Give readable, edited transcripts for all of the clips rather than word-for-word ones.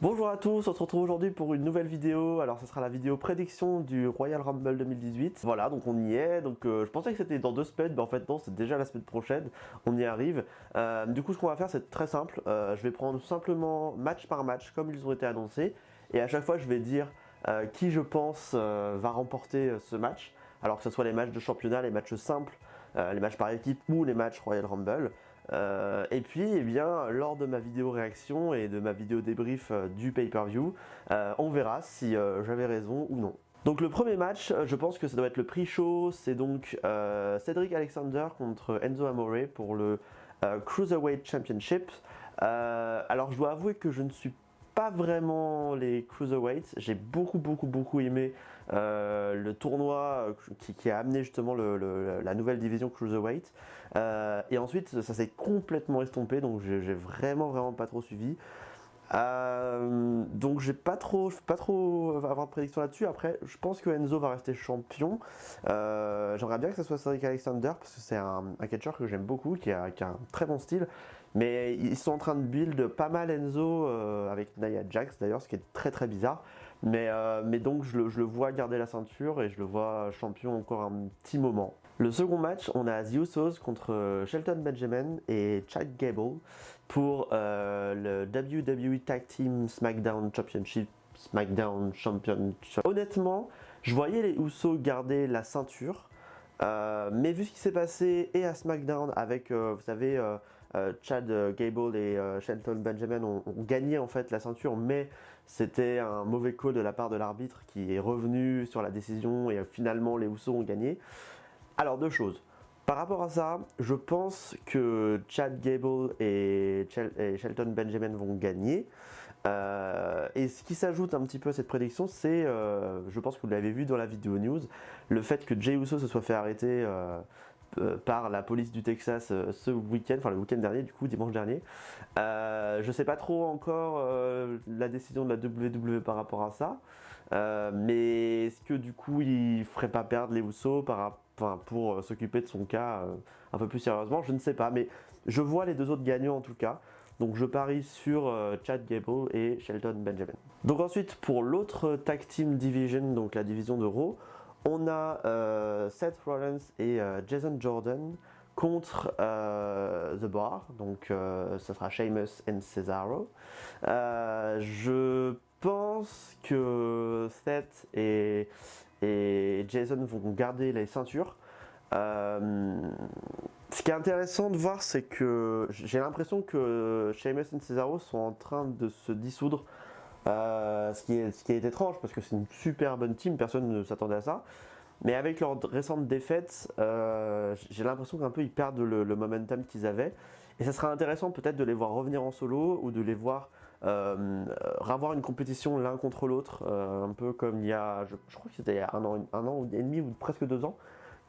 Bonjour à tous, on se retrouve aujourd'hui pour une nouvelle vidéo. Alors ce sera la vidéo prédiction du Royal Rumble 2018. Voilà, donc on y est. Donc je pensais que c'était dans 2 semaines, mais en fait non, c'est déjà la semaine prochaine. On y arrive. Du coup, ce qu'on va faire, c'est très simple. Je vais prendre simplement match par match, comme ils ont été annoncés. Et à chaque fois, je vais dire qui je pense va remporter ce match. Alors que ce soit les matchs de championnat, les matchs simples, les matchs par équipe ou les matchs Royal Rumble. Et puis, eh bien, lors de ma vidéo réaction et de ma vidéo débrief du pay-per-view, on verra si j'avais raison ou non. Donc le premier match, je pense que ça doit être le pre-show, c'est donc Cedric Alexander contre Enzo Amore pour le Cruiserweight Championship. Alors je dois avouer que je ne suis pas vraiment les cruiserweights. J'ai beaucoup aimé le tournoi qui a amené justement la nouvelle division cruiserweight. Et ensuite, ça s'est complètement estompé, donc j'ai vraiment pas trop suivi. Donc je peux pas trop avoir de prédiction là-dessus. Après, je pense que Enzo va rester champion. J'aimerais bien que ce soit Cedric Alexander parce que c'est un catcheur que j'aime beaucoup, qui a un très bon style. Mais ils sont en train de build pas mal Enzo avec Nia Jax d'ailleurs, ce qui est très bizarre. Mais donc je le vois garder la ceinture et je le vois champion encore un petit moment. Le second match, on a The Usos contre Shelton Benjamin et Chad Gable pour le WWE Tag Team SmackDown Championship. Honnêtement, je voyais les Usos garder la ceinture, mais vu ce qui s'est passé et à SmackDown avec, vous savez, Chad Gable et Shelton Benjamin ont gagné en fait la ceinture, mais c'était un mauvais call de la part de l'arbitre qui est revenu sur la décision et finalement les Usos ont gagné. Alors deux choses. Par rapport à ça, je pense que Chad Gable et Shelton Benjamin vont gagner. Et ce qui s'ajoute un petit peu à cette prédiction, c'est, je pense que vous l'avez vu dans la vidéo news, le fait que Jey Uso se soit fait arrêter par la police du Texas ce week-end, enfin le week-end dernier, du coup dimanche dernier. Je sais pas trop encore la décision de la WWE par rapport à ça, mais est-ce que du coup il ferait pas perdre les Usos pour s'occuper de son cas un peu plus sérieusement? Je ne sais pas, mais je vois les deux autres gagnants en tout cas. Donc je parie sur Chad Gable et Shelton Benjamin. Donc ensuite pour l'autre tag team division, donc la division de Raw, on a Seth Rollins et Jason Jordan contre The Bar, donc ça sera Sheamus et Cesaro. Je pense que Seth et Jason vont garder les ceintures. Ce qui est intéressant de voir, c'est que j'ai l'impression que Sheamus et Cesaro sont en train de se dissoudre. Ce qui est étrange parce que c'est une super bonne team, personne ne s'attendait à ça. Mais avec leur récente défaite, j'ai l'impression qu'un peu ils perdent le momentum qu'ils avaient. Et ça sera intéressant peut-être de les voir revenir en solo ou de les voir avoir une compétition l'un contre l'autre, un peu comme il y a, je crois que c'était il y a un an et demi ou presque 2 ans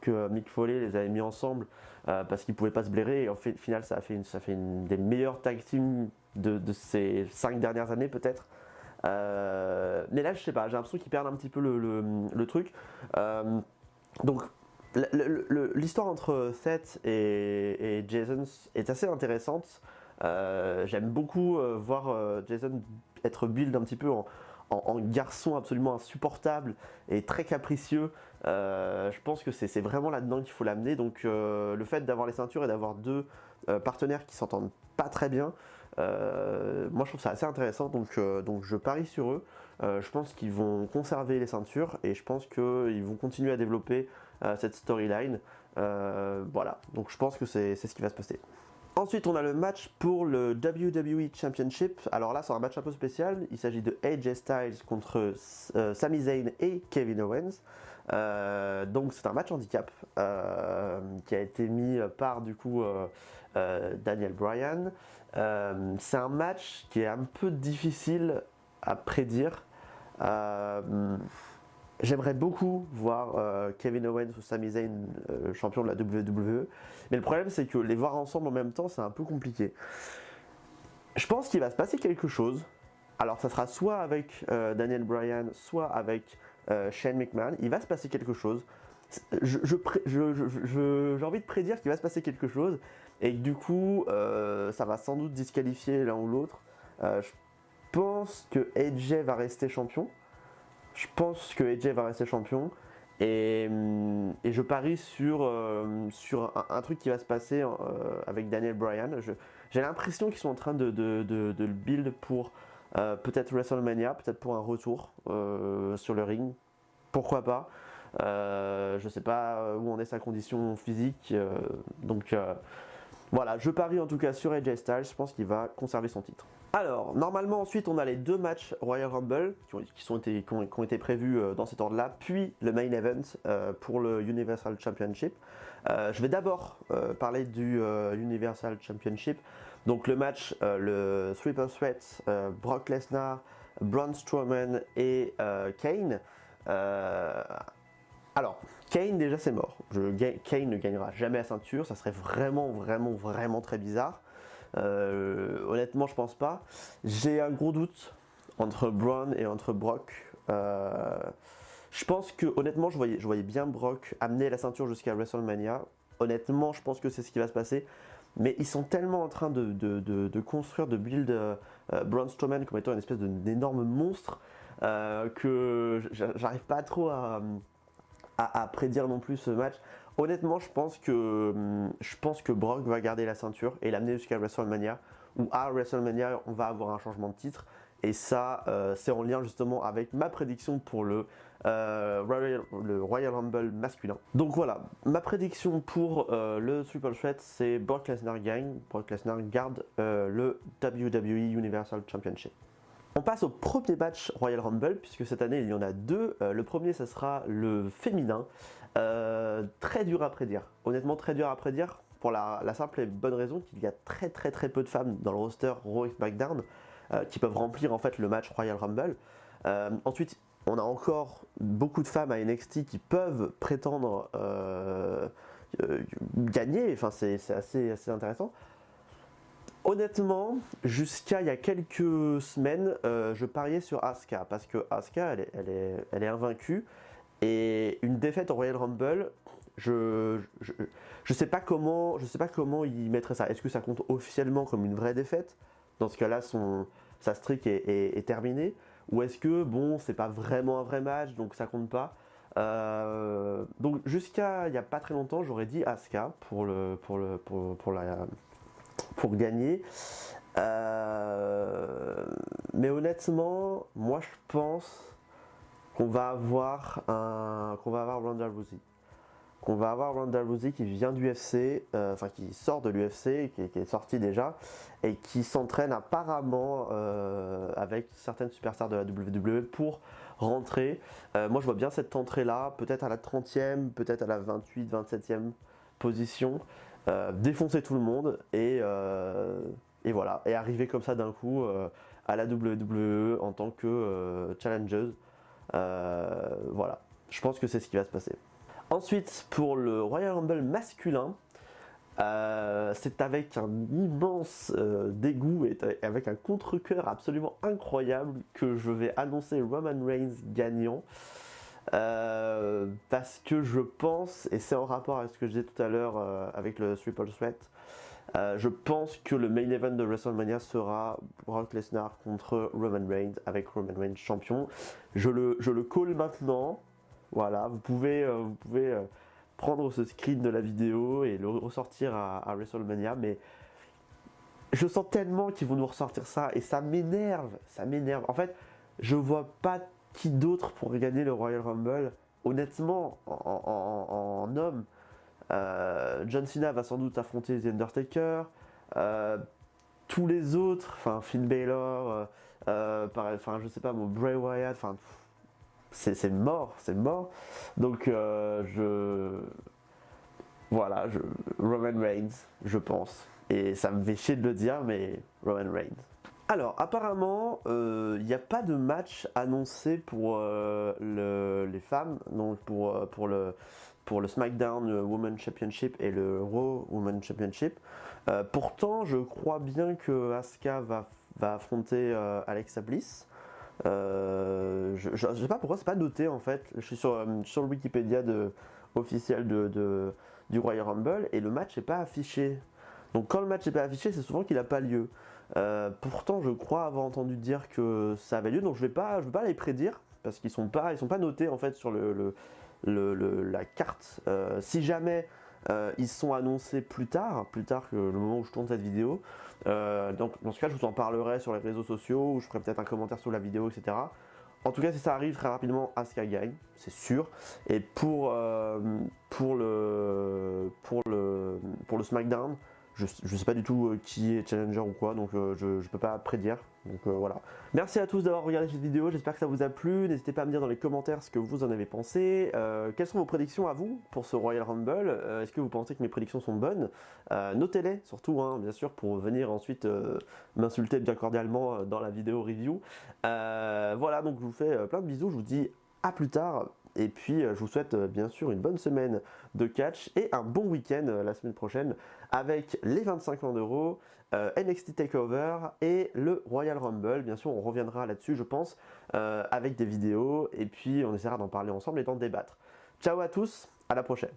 que Mick Foley les avait mis ensemble parce qu'ils ne pouvaient pas se blairer. Et au final, ça fait une des meilleures tag teams de ces 5 dernières années peut-être. Mais là, je sais pas, j'ai l'impression qu'ils perdent un petit peu le truc. Donc, l'histoire entre Seth et Jason est assez intéressante. J'aime beaucoup voir Jason être build un petit peu en garçon absolument insupportable et très capricieux. Je pense que c'est vraiment là-dedans qu'il faut l'amener. Donc le fait d'avoir les ceintures et d'avoir deux partenaires qui s'entendent pas très bien, moi je trouve ça assez intéressant. Donc je parie sur eux. Je pense qu'ils vont conserver les ceintures et je pense qu'ils vont continuer à développer cette storyline. Voilà, donc je pense que c'est ce qui va se passer. Ensuite, on a le match pour le WWE Championship. Alors là, c'est un match un peu spécial. Il s'agit de AJ Styles contre Sami Zayn et Kevin Owens. Donc c'est un match handicap qui a été mis par du coup Daniel Bryan. C'est un match qui est un peu difficile à prédire. J'aimerais beaucoup voir Kevin Owens ou Sami Zayn champion de la WWE, mais le problème c'est que les voir ensemble en même temps c'est un peu compliqué. Je pense qu'il va se passer quelque chose. Alors ça sera soit avec Daniel Bryan, soit avec Shane McMahon. Il va se passer quelque chose. J'ai envie de prédire qu'il va se passer quelque chose et que du coup ça va sans doute disqualifier l'un ou l'autre. pense que AJ va rester champion. Je pense que AJ va rester champion. Et je parie sur un truc qui va se passer avec Daniel Bryan. J'ai l'impression qu'ils sont en train de le build pour peut-être WrestleMania, peut-être pour un retour sur le ring. Pourquoi pas. Je ne sais pas où en est sa condition physique. Donc voilà, je parie en tout cas sur AJ Styles. Je pense qu'il va conserver son titre. Alors, normalement, ensuite, on a les 2 matchs Royal Rumble qui ont été prévus dans cet ordre-là, puis le main event pour le Universal Championship. Je vais d'abord parler du Universal Championship. Donc, le match, le Triple Threat, Brock Lesnar, Braun Strowman et Kane. Alors, Kane, déjà, c'est mort. Kane ne gagnera jamais la ceinture. Ça serait vraiment très bizarre. Honnêtement, je pense pas. J'ai un gros doute entre Braun et entre Brock. Je pense que, honnêtement, je voyais bien Brock amener la ceinture jusqu'à WrestleMania. Honnêtement, je pense que c'est ce qui va se passer. Mais ils sont tellement en train de construire, de build Braun Strowman comme étant une espèce d'énorme monstre que j'arrive pas trop à prédire non plus ce match. Honnêtement, je pense que Brock va garder la ceinture et l'amener jusqu'à WrestleMania, où à WrestleMania, on va avoir un changement de titre. Et ça, c'est en lien justement avec ma prédiction pour le Royal Rumble masculin. Donc voilà, ma prédiction pour le Triple Threat, c'est Brock Lesnar gagne. Brock Lesnar garde le WWE Universal Championship. On passe au premier match Royal Rumble, puisque cette année il y en a 2. Le premier, ça sera le féminin. Très dur à prédire. Honnêtement, très dur à prédire pour la simple et bonne raison qu'il y a très peu de femmes dans le roster Raw et SmackDown qui peuvent remplir en fait le match Royal Rumble. Ensuite, on a encore beaucoup de femmes à NXT qui peuvent prétendre gagner. Enfin, c'est assez intéressant. Honnêtement, jusqu'à il y a quelques semaines, je pariais sur Asuka parce que Asuka, elle est invaincue et une défaite au Royal Rumble, je sais pas comment il mettrait ça. Est-ce que ça compte officiellement comme une vraie défaite? Dans ce cas-là, sa streak est terminée, ou est-ce que bon, c'est pas vraiment un vrai match, donc ça compte pas. Donc jusqu'à il y a pas très longtemps, j'aurais dit Asuka pour gagner. Mais honnêtement, moi je pense qu'on va avoir Ronda Rousey. Qu'on va avoir Ronda Rousey qui vient du UFC, enfin qui sort de l'UFC, qui est sorti déjà, et qui s'entraîne apparemment avec certaines superstars de la WWE pour rentrer. Moi je vois bien cette entrée-là, peut-être à la 30e, peut-être à la 28, 27e position. Défoncer tout le monde et voilà, et arriver comme ça d'un coup à la WWE en tant que challengeuse. Voilà, je pense que c'est ce qui va se passer. Ensuite, pour le Royal Rumble masculin, c'est avec un immense dégoût et avec un contre-cœur absolument incroyable que je vais annoncer Roman Reigns gagnant. Parce que je pense, et c'est en rapport avec ce que je disais tout à l'heure avec le Triple Threat, je pense que le main event de WrestleMania sera Brock Lesnar contre Roman Reigns avec Roman Reigns champion. Je le call maintenant. Voilà, vous pouvez prendre ce screen de la vidéo et le ressortir à WrestleMania, mais je sens tellement qu'ils vont nous ressortir ça et ça m'énerve. En fait, je vois pas qui d'autre pour gagner le Royal Rumble. Honnêtement, en homme, John Cena va sans doute affronter The Undertaker. Tous les autres, enfin Finn Balor, je sais pas, Bray Wyatt, enfin c'est mort. Donc Roman Reigns, je pense. Et ça me fait chier de le dire, mais Roman Reigns. Alors, apparemment, il n'y a pas de match annoncé pour les femmes, donc pour le SmackDown Women's Championship et le Raw Women's Championship. Pourtant, je crois bien que Asuka va affronter Alexa Bliss. Je ne sais pas pourquoi c'est pas noté en fait. Je suis sur le Wikipédia officiel du Royal Rumble et le match n'est pas affiché. Donc quand le match n'est pas affiché, c'est souvent qu'il n'a pas lieu. Pourtant, je crois avoir entendu dire que ça avait lieu, donc je vais pas les prédire parce qu'ils sont pas notés en fait sur la carte. Si jamais ils sont annoncés plus tard que le moment où je tourne cette vidéo, donc dans ce cas, je vous en parlerai sur les réseaux sociaux, ou je ferai peut-être un commentaire sous la vidéo, etc. En tout cas, si ça arrive très rapidement, Asuka gagne, c'est sûr. Et pour le SmackDown, je sais pas du tout qui est challenger ou quoi, donc je peux pas prédire. Donc voilà. Merci à tous d'avoir regardé cette vidéo, j'espère que ça vous a plu. N'hésitez pas à me dire dans les commentaires ce que vous en avez pensé. Quelles sont vos prédictions à vous pour ce Royal Rumble? Est-ce que vous pensez que mes prédictions sont bonnes? Notez-les surtout, hein, bien sûr, pour venir ensuite m'insulter bien cordialement dans la vidéo review. Voilà, donc je vous fais plein de bisous, je vous dis à plus tard. Et puis je vous souhaite bien sûr une bonne semaine de catch et un bon week-end la semaine prochaine avec les 25 millions d'euros, NXT TakeOver et le Royal Rumble. Bien sûr, on reviendra là-dessus, je pense, avec des vidéos et puis on essaiera d'en parler ensemble et d'en débattre. Ciao à tous, à la prochaine.